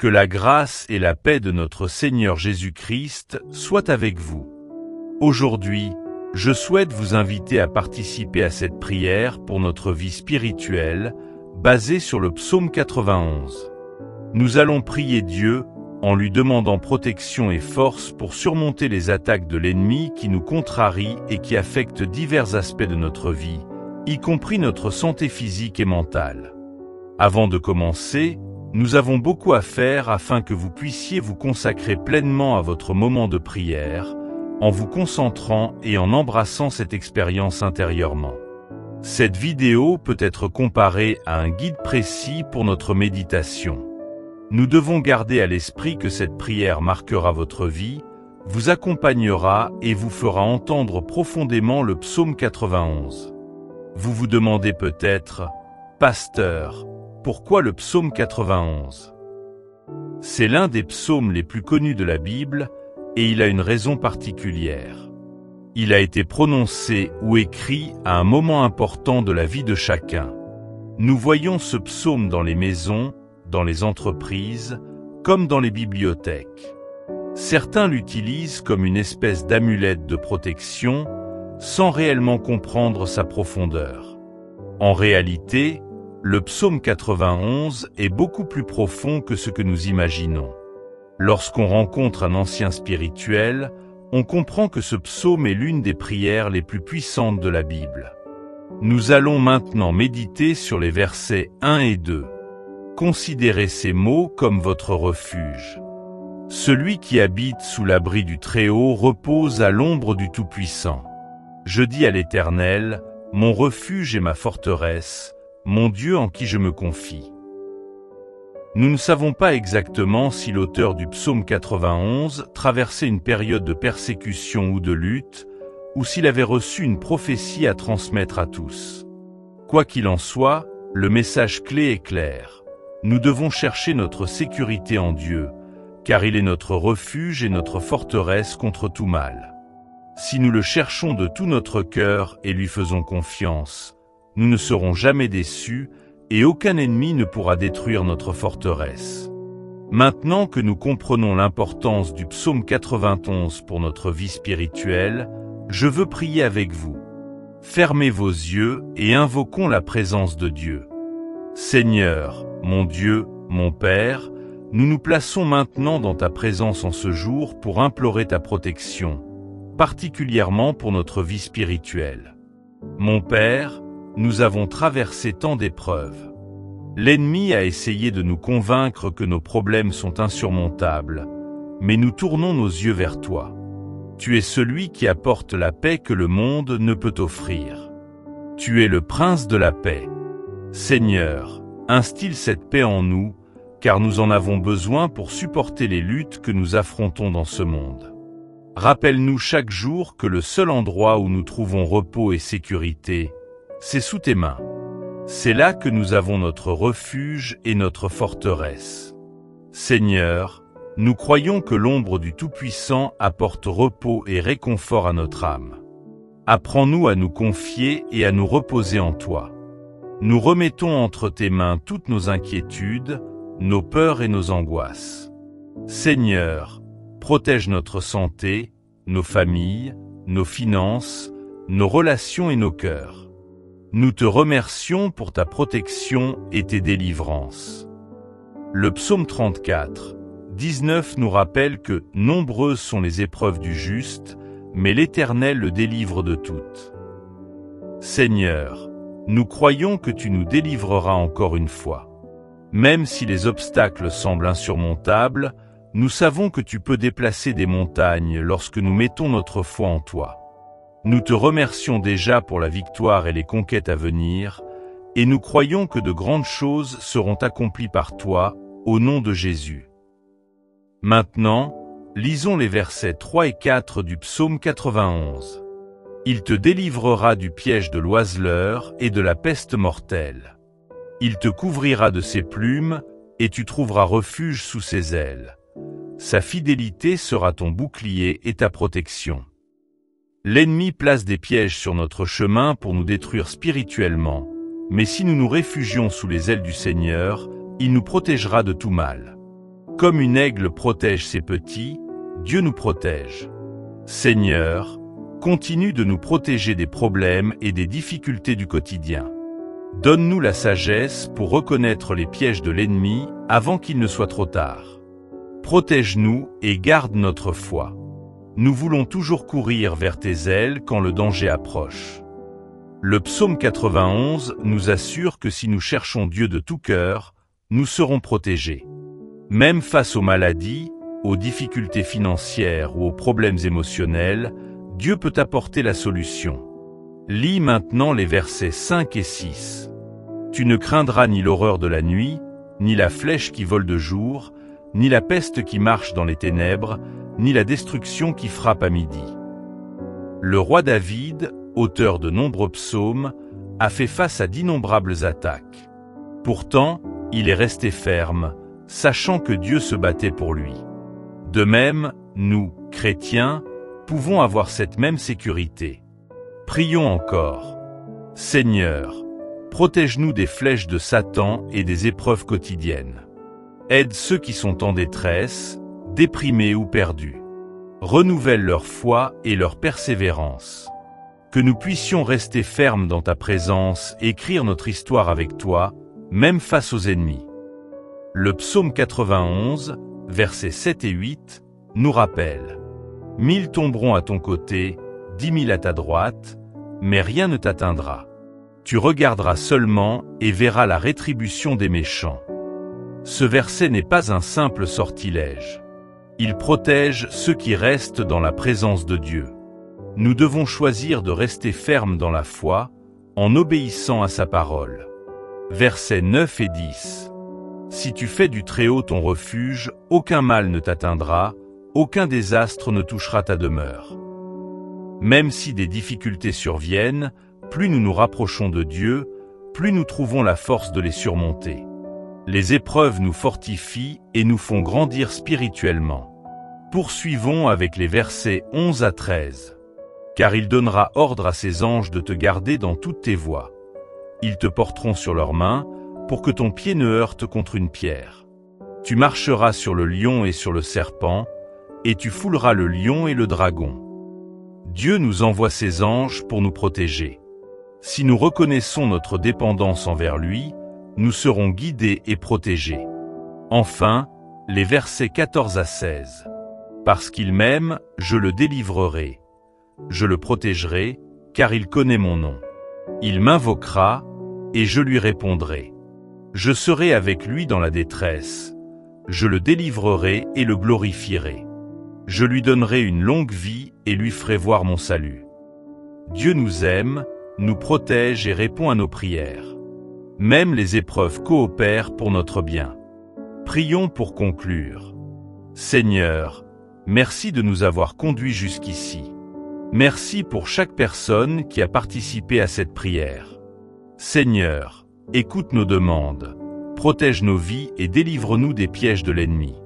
Que la grâce et la paix de notre Seigneur Jésus-Christ soient avec vous. Aujourd'hui, je souhaite vous inviter à participer à cette prière pour notre vie spirituelle, basée sur le psaume 91. Nous allons prier Dieu en lui demandant protection et force pour surmonter les attaques de l'ennemi qui nous contrarient et qui affectent divers aspects de notre vie, y compris notre santé physique et mentale. Avant de commencer, nous avons beaucoup à faire afin que vous puissiez vous consacrer pleinement à votre moment de prière, en vous concentrant et en embrassant cette expérience intérieurement. Cette vidéo peut être comparée à un guide précis pour notre méditation. Nous devons garder à l'esprit que cette prière marquera votre vie, vous accompagnera et vous fera entendre profondément le psaume 91. Vous vous demandez peut-être, « Pasteur, pourquoi le psaume 91 ?» C'est l'un des psaumes les plus connus de la Bible et il a une raison particulière. Il a été prononcé ou écrit à un moment important de la vie de chacun. Nous voyons ce psaume dans les maisons, dans les entreprises, comme dans les bibliothèques. Certains l'utilisent comme une espèce d'amulette de protection, sans réellement comprendre sa profondeur. En réalité, le psaume 91 est beaucoup plus profond que ce que nous imaginons. Lorsqu'on rencontre un ancien spirituel, on comprend que ce psaume est l'une des prières les plus puissantes de la Bible. Nous allons maintenant méditer sur les versets 1 et 2. Considérez ces mots comme votre refuge. Celui qui habite sous l'abri du Très-Haut repose à l'ombre du Tout-Puissant. Je dis à l'Éternel, mon refuge et ma forteresse, mon Dieu en qui je me confie. Nous ne savons pas exactement si l'auteur du psaume 91 traversait une période de persécution ou de lutte, ou s'il avait reçu une prophétie à transmettre à tous. Quoi qu'il en soit, le message clé est clair. Nous devons chercher notre sécurité en Dieu, car il est notre refuge et notre forteresse contre tout mal. Si nous le cherchons de tout notre cœur et lui faisons confiance, nous ne serons jamais déçus et aucun ennemi ne pourra détruire notre forteresse. Maintenant que nous comprenons l'importance du psaume 91 pour notre vie spirituelle, je veux prier avec vous. Fermez vos yeux et invoquons la présence de Dieu. Seigneur, mon Dieu, mon Père, nous nous plaçons maintenant dans ta présence en ce jour pour implorer ta protection, particulièrement pour notre vie spirituelle. Mon Père, nous avons traversé tant d'épreuves. L'ennemi a essayé de nous convaincre que nos problèmes sont insurmontables, mais nous tournons nos yeux vers toi. Tu es celui qui apporte la paix que le monde ne peut offrir. Tu es le prince de la paix. Seigneur, instille cette paix en nous, car nous en avons besoin pour supporter les luttes que nous affrontons dans ce monde. Rappelle-nous chaque jour que le seul endroit où nous trouvons repos et sécurité, c'est sous tes mains. C'est là que nous avons notre refuge et notre forteresse. Seigneur, nous croyons que l'ombre du Tout-Puissant apporte repos et réconfort à notre âme. Apprends-nous à nous confier et à nous reposer en toi. Nous remettons entre tes mains toutes nos inquiétudes, nos peurs et nos angoisses. Seigneur, protège notre santé, nos familles, nos finances, nos relations et nos cœurs. Nous te remercions pour ta protection et tes délivrances. Le psaume 34, 19 nous rappelle que « Nombreuses sont les épreuves du juste, mais l'Éternel le délivre de toutes. » Seigneur, nous croyons que tu nous délivreras encore une fois. Même si les obstacles semblent insurmontables, nous savons que tu peux déplacer des montagnes lorsque nous mettons notre foi en toi. Nous te remercions déjà pour la victoire et les conquêtes à venir, et nous croyons que de grandes choses seront accomplies par toi, au nom de Jésus. Maintenant, lisons les versets 3 et 4 du psaume 91. Il te délivrera du piège de l'oiseleur et de la peste mortelle. Il te couvrira de ses plumes, et tu trouveras refuge sous ses ailes. Sa fidélité sera ton bouclier et ta protection. L'ennemi place des pièges sur notre chemin pour nous détruire spirituellement, mais si nous nous réfugions sous les ailes du Seigneur, il nous protégera de tout mal. Comme une aigle protège ses petits, Dieu nous protège. Seigneur, continue de nous protéger des problèmes et des difficultés du quotidien. Donne-nous la sagesse pour reconnaître les pièges de l'ennemi avant qu'il ne soit trop tard. Protège-nous et garde notre foi. Nous voulons toujours courir vers tes ailes quand le danger approche. Le psaume 91 nous assure que si nous cherchons Dieu de tout cœur, nous serons protégés. Même face aux maladies, aux difficultés financières ou aux problèmes émotionnels, Dieu peut apporter la solution. Lis maintenant les versets 5 et 6. Tu ne craindras ni l'horreur de la nuit, ni la flèche qui vole de jour, ni la peste qui marche dans les ténèbres, ni la destruction qui frappe à midi. Le roi David, auteur de nombreux psaumes, a fait face à d'innombrables attaques. Pourtant, il est resté ferme, sachant que Dieu se battait pour lui. De même, nous, chrétiens, pouvons avoir cette même sécurité. Prions encore. Seigneur, protège-nous des flèches de Satan et des épreuves quotidiennes. Aide ceux qui sont en détresse, déprimés ou perdus. Renouvelle leur foi et leur persévérance. Que nous puissions rester fermes dans ta présence et écrire notre histoire avec toi, même face aux ennemis. Le psaume 91, versets 7 et 8, nous rappelle: 1000 tomberont à ton côté, 10 000 à ta droite, mais rien ne t'atteindra. Tu regarderas seulement et verras la rétribution des méchants. Ce verset n'est pas un simple sortilège. Il protège ceux qui restent dans la présence de Dieu. Nous devons choisir de rester fermes dans la foi, en obéissant à sa parole. Versets 9 et 10. Si tu fais du Très-Haut ton refuge, aucun mal ne t'atteindra, aucun désastre ne touchera ta demeure. Même si des difficultés surviennent, plus nous nous rapprochons de Dieu, plus nous trouvons la force de les surmonter. Les épreuves nous fortifient et nous font grandir spirituellement. Poursuivons avec les versets 11 à 13. Car il donnera ordre à ses anges de te garder dans toutes tes voies. Ils te porteront sur leurs mains, pour que ton pied ne heurte contre une pierre. Tu marcheras sur le lion et sur le serpent, et tu fouleras le lion et le dragon. Dieu nous envoie ses anges pour nous protéger. Si nous reconnaissons notre dépendance envers lui, nous serons guidés et protégés. Enfin, les versets 14 à 16. Parce qu'il m'aime, je le délivrerai. Je le protégerai, car il connaît mon nom. Il m'invoquera, et je lui répondrai. Je serai avec lui dans la détresse. Je le délivrerai et le glorifierai. Je lui donnerai une longue vie et lui ferai voir mon salut. Dieu nous aime, nous protège et répond à nos prières. Même les épreuves coopèrent pour notre bien. Prions pour conclure. Seigneur, merci de nous avoir conduits jusqu'ici. Merci pour chaque personne qui a participé à cette prière. Seigneur, écoute nos demandes, protège nos vies et délivre-nous des pièges de l'ennemi.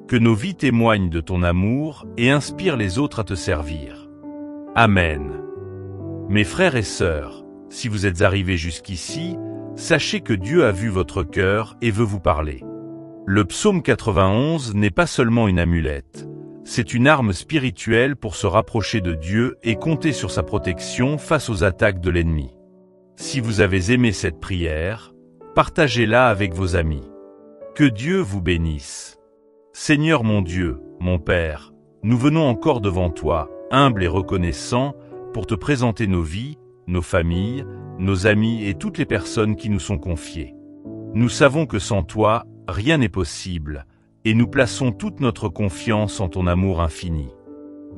Que nos vies témoignent de ton amour et inspirent les autres à te servir. Amen. Mes frères et sœurs, si vous êtes arrivés jusqu'ici, sachez que Dieu a vu votre cœur et veut vous parler. Le psaume 91 n'est pas seulement une amulette, c'est une arme spirituelle pour se rapprocher de Dieu et compter sur sa protection face aux attaques de l'ennemi. Si vous avez aimé cette prière, partagez-la avec vos amis. Que Dieu vous bénisse. Seigneur mon Dieu, mon Père, nous venons encore devant toi, humbles et reconnaissants, pour te présenter nos vies, nos familles, nos amis et toutes les personnes qui nous sont confiées. Nous savons que sans toi, rien n'est possible, et nous plaçons toute notre confiance en ton amour infini.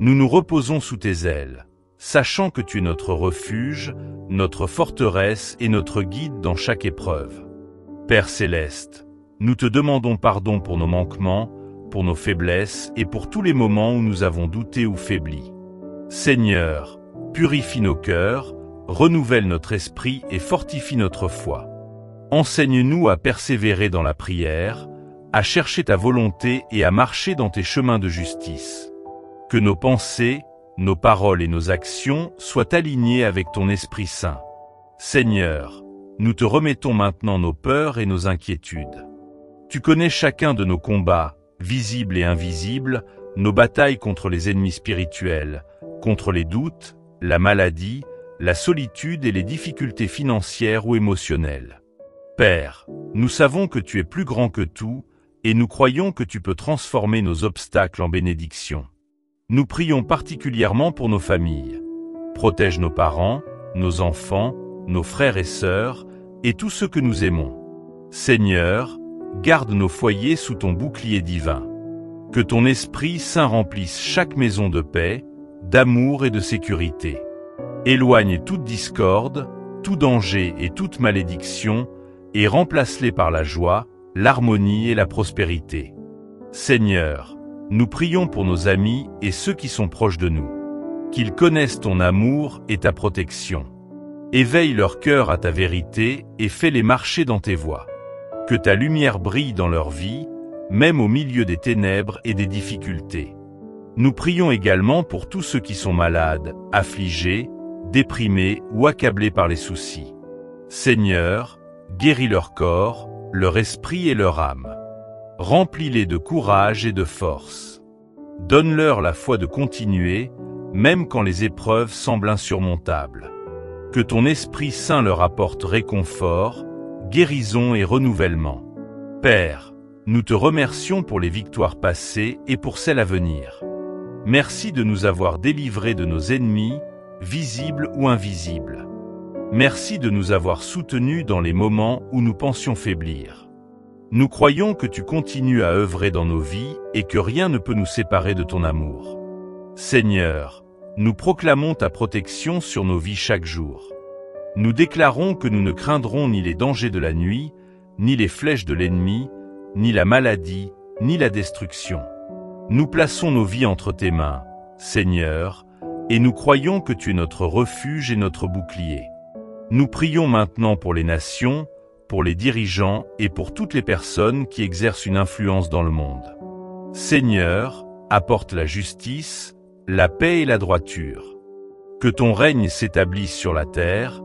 Nous nous reposons sous tes ailes, sachant que tu es notre refuge, notre forteresse et notre guide dans chaque épreuve. Père céleste, nous te demandons pardon pour nos manquements, pour nos faiblesses et pour tous les moments où nous avons douté ou faibli. Seigneur, purifie nos cœurs, renouvelle notre esprit et fortifie notre foi. Enseigne-nous à persévérer dans la prière, à chercher ta volonté et à marcher dans tes chemins de justice. Que nos pensées, nos paroles et nos actions soient alignées avec ton Esprit Saint. Seigneur, nous te remettons maintenant nos peurs et nos inquiétudes. Tu connais chacun de nos combats, visibles et invisibles, nos batailles contre les ennemis spirituels, contre les doutes, la maladie, la solitude et les difficultés financières ou émotionnelles. Père, nous savons que tu es plus grand que tout, et nous croyons que tu peux transformer nos obstacles en bénédictions. Nous prions particulièrement pour nos familles. Protège nos parents, nos enfants, nos frères et sœurs, et tous ceux que nous aimons. Seigneur, garde nos foyers sous ton bouclier divin. Que ton Esprit Saint remplisse chaque maison de paix, d'amour et de sécurité. Éloigne toute discorde, tout danger et toute malédiction, et remplace-les par la joie, l'harmonie et la prospérité. Seigneur, nous prions pour nos amis et ceux qui sont proches de nous. Qu'ils connaissent ton amour et ta protection. Éveille leur cœur à ta vérité et fais-les marcher dans tes voies. Que ta lumière brille dans leur vie, même au milieu des ténèbres et des difficultés. Nous prions également pour tous ceux qui sont malades, affligés, déprimés ou accablés par les soucis. Seigneur, guéris leur corps, leur esprit et leur âme. Remplis-les de courage et de force. Donne-leur la foi de continuer, même quand les épreuves semblent insurmontables. Que ton Esprit Saint leur apporte réconfort, guérison et renouvellement. Père, nous te remercions pour les victoires passées et pour celles à venir. Merci de nous avoir délivrés de nos ennemis, visibles ou invisibles. Merci de nous avoir soutenus dans les moments où nous pensions faiblir. Nous croyons que tu continues à œuvrer dans nos vies et que rien ne peut nous séparer de ton amour. Seigneur, nous proclamons ta protection sur nos vies chaque jour. Nous déclarons que nous ne craindrons ni les dangers de la nuit, ni les flèches de l'ennemi, ni la maladie, ni la destruction. Nous plaçons nos vies entre tes mains, Seigneur, et nous croyons que tu es notre refuge et notre bouclier. Nous prions maintenant pour les nations, pour les dirigeants et pour toutes les personnes qui exercent une influence dans le monde. Seigneur, apporte la justice, la paix et la droiture. Que ton règne s'établisse sur la terre,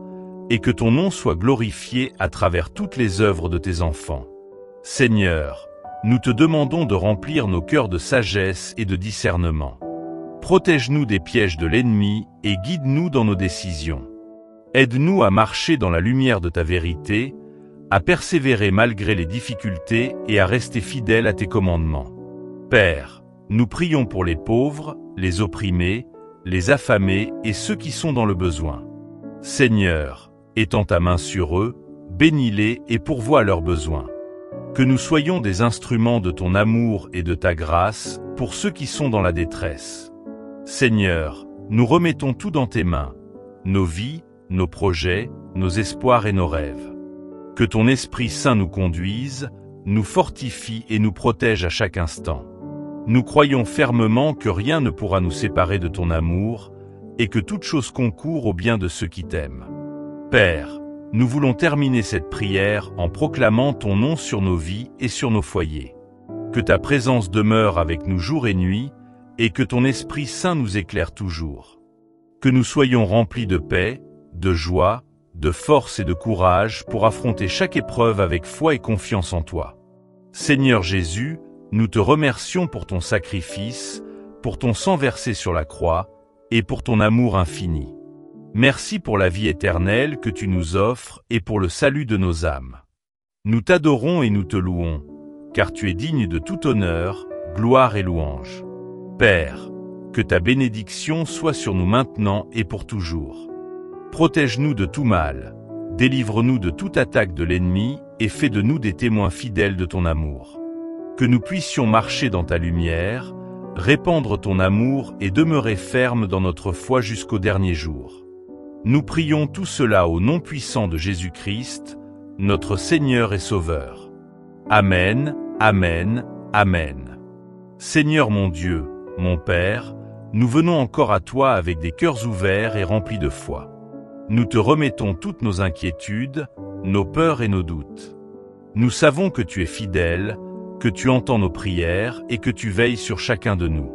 et que ton nom soit glorifié à travers toutes les œuvres de tes enfants. Seigneur, nous te demandons de remplir nos cœurs de sagesse et de discernement. Protège-nous des pièges de l'ennemi et guide-nous dans nos décisions. Aide-nous à marcher dans la lumière de ta vérité, à persévérer malgré les difficultés et à rester fidèles à tes commandements. Père, nous prions pour les pauvres, les opprimés, les affamés et ceux qui sont dans le besoin. Seigneur, étends ta main sur eux, bénis-les et pourvois à leurs besoins. Que nous soyons des instruments de ton amour et de ta grâce pour ceux qui sont dans la détresse. Seigneur, nous remettons tout dans tes mains, nos vies, nos projets, nos espoirs et nos rêves. Que ton Esprit Saint nous conduise, nous fortifie et nous protège à chaque instant. Nous croyons fermement que rien ne pourra nous séparer de ton amour et que toute chose concourt au bien de ceux qui t'aiment. Père, nous voulons terminer cette prière en proclamant ton nom sur nos vies et sur nos foyers. Que ta présence demeure avec nous jour et nuit et que ton Esprit Saint nous éclaire toujours. Que nous soyons remplis de paix, de joie, de force et de courage pour affronter chaque épreuve avec foi et confiance en toi. Seigneur Jésus, nous te remercions pour ton sacrifice, pour ton sang versé sur la croix et pour ton amour infini. Merci pour la vie éternelle que tu nous offres et pour le salut de nos âmes. Nous t'adorons et nous te louons, car tu es digne de tout honneur, gloire et louange. Père, que ta bénédiction soit sur nous maintenant et pour toujours. Protège-nous de tout mal, délivre-nous de toute attaque de l'ennemi et fais de nous des témoins fidèles de ton amour. Que nous puissions marcher dans ta lumière, répandre ton amour et demeurer fermes dans notre foi jusqu'au dernier jour. Nous prions tout cela au nom puissant de Jésus-Christ, notre Seigneur et Sauveur. Amen, Amen, Amen. Seigneur mon Dieu, mon Père, nous venons encore à toi avec des cœurs ouverts et remplis de foi. Nous te remettons toutes nos inquiétudes, nos peurs et nos doutes. Nous savons que tu es fidèle, que tu entends nos prières et que tu veilles sur chacun de nous.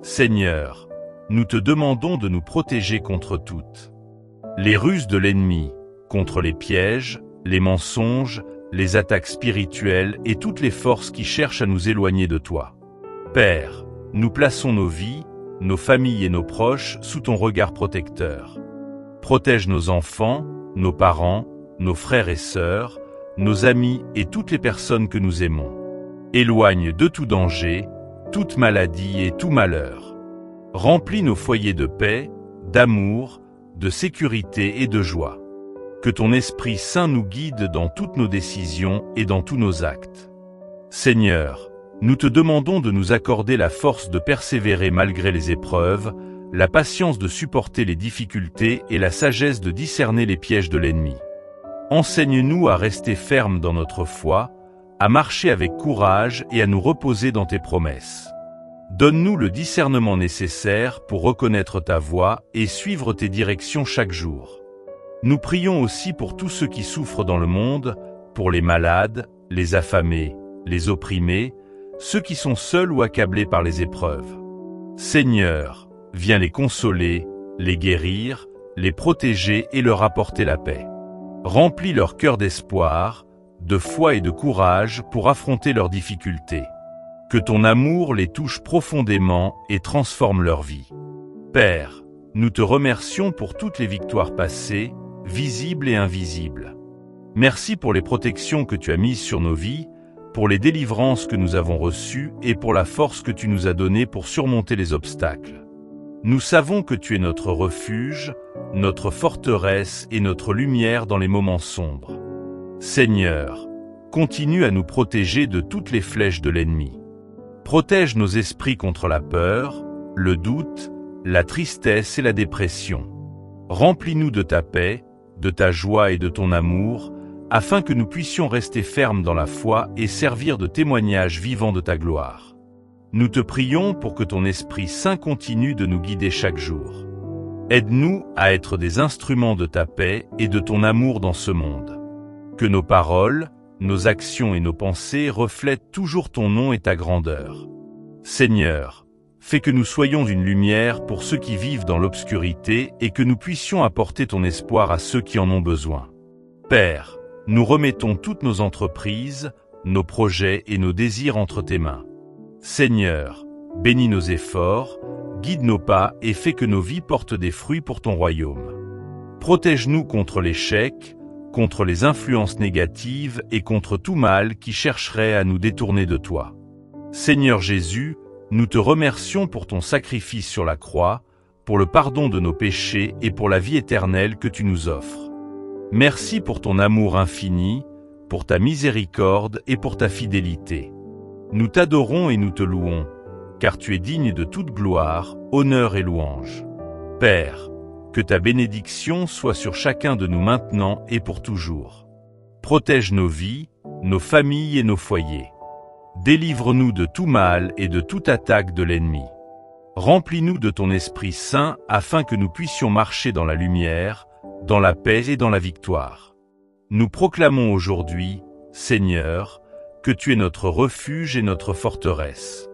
Seigneur, nous te demandons de nous protéger contre toutes les ruses de l'ennemi, contre les pièges, les mensonges, les attaques spirituelles et toutes les forces qui cherchent à nous éloigner de toi. Père, nous plaçons nos vies, nos familles et nos proches sous ton regard protecteur. Protège nos enfants, nos parents, nos frères et sœurs, nos amis et toutes les personnes que nous aimons. Éloigne de tout danger, toute maladie et tout malheur. Remplis nos foyers de paix, d'amour, de sécurité et de joie. Que ton Esprit Saint nous guide dans toutes nos décisions et dans tous nos actes. Seigneur, nous te demandons de nous accorder la force de persévérer malgré les épreuves, la patience de supporter les difficultés et la sagesse de discerner les pièges de l'ennemi. Enseigne-nous à rester fermes dans notre foi, à marcher avec courage et à nous reposer dans tes promesses. Donne-nous le discernement nécessaire pour reconnaître ta voix et suivre tes directions chaque jour. Nous prions aussi pour tous ceux qui souffrent dans le monde, pour les malades, les affamés, les opprimés, ceux qui sont seuls ou accablés par les épreuves. Seigneur, viens les consoler, les guérir, les protéger et leur apporter la paix. Remplis leur cœur d'espoir, de foi et de courage pour affronter leurs difficultés. Que ton amour les touche profondément et transforme leur vie. Père, nous te remercions pour toutes les victoires passées, visibles et invisibles. Merci pour les protections que tu as mises sur nos vies, pour les délivrances que nous avons reçues et pour la force que tu nous as donnée pour surmonter les obstacles. Nous savons que tu es notre refuge, notre forteresse et notre lumière dans les moments sombres. Seigneur, continue à nous protéger de toutes les flèches de l'ennemi. Protège nos esprits contre la peur, le doute, la tristesse et la dépression. Remplis-nous de ta paix, de ta joie et de ton amour, afin que nous puissions rester fermes dans la foi et servir de témoignage vivant de ta gloire. Nous te prions pour que ton Esprit Saint continue de nous guider chaque jour. Aide-nous à être des instruments de ta paix et de ton amour dans ce monde. Que nos paroles, nos actions et nos pensées reflètent toujours ton nom et ta grandeur. Seigneur, fais que nous soyons une lumière pour ceux qui vivent dans l'obscurité et que nous puissions apporter ton espoir à ceux qui en ont besoin. Père, nous remettons toutes nos entreprises, nos projets et nos désirs entre tes mains. Seigneur, bénis nos efforts, guide nos pas et fais que nos vies portent des fruits pour ton royaume. Protège-nous contre l'échec, contre les influences négatives et contre tout mal qui chercherait à nous détourner de toi. Seigneur Jésus, nous te remercions pour ton sacrifice sur la croix, pour le pardon de nos péchés et pour la vie éternelle que tu nous offres. Merci pour ton amour infini, pour ta miséricorde et pour ta fidélité. Nous t'adorons et nous te louons, car tu es digne de toute gloire, honneur et louange. Père, que ta bénédiction soit sur chacun de nous maintenant et pour toujours. Protège nos vies, nos familles et nos foyers. Délivre-nous de tout mal et de toute attaque de l'ennemi. Remplis-nous de ton Esprit Saint afin que nous puissions marcher dans la lumière, dans la paix et dans la victoire. Nous proclamons aujourd'hui, Seigneur, que tu es notre refuge et notre forteresse.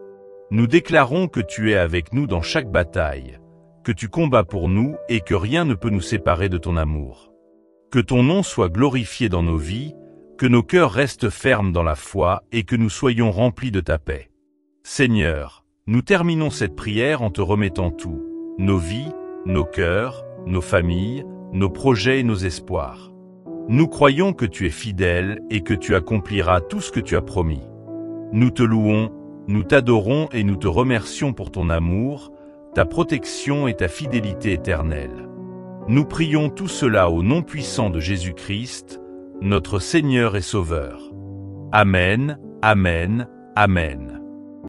Nous déclarons que tu es avec nous dans chaque bataille, que tu combats pour nous et que rien ne peut nous séparer de ton amour. Que ton nom soit glorifié dans nos vies, que nos cœurs restent fermes dans la foi et que nous soyons remplis de ta paix. Seigneur, nous terminons cette prière en te remettant tout, nos vies, nos cœurs, nos familles, nos projets et nos espoirs. Nous croyons que tu es fidèle et que tu accompliras tout ce que tu as promis. Nous te louons, nous t'adorons et nous te remercions pour ton amour, ta protection et ta fidélité éternelle. Nous prions tout cela au nom puissant de Jésus-Christ, notre Seigneur et Sauveur. Amen, Amen, Amen.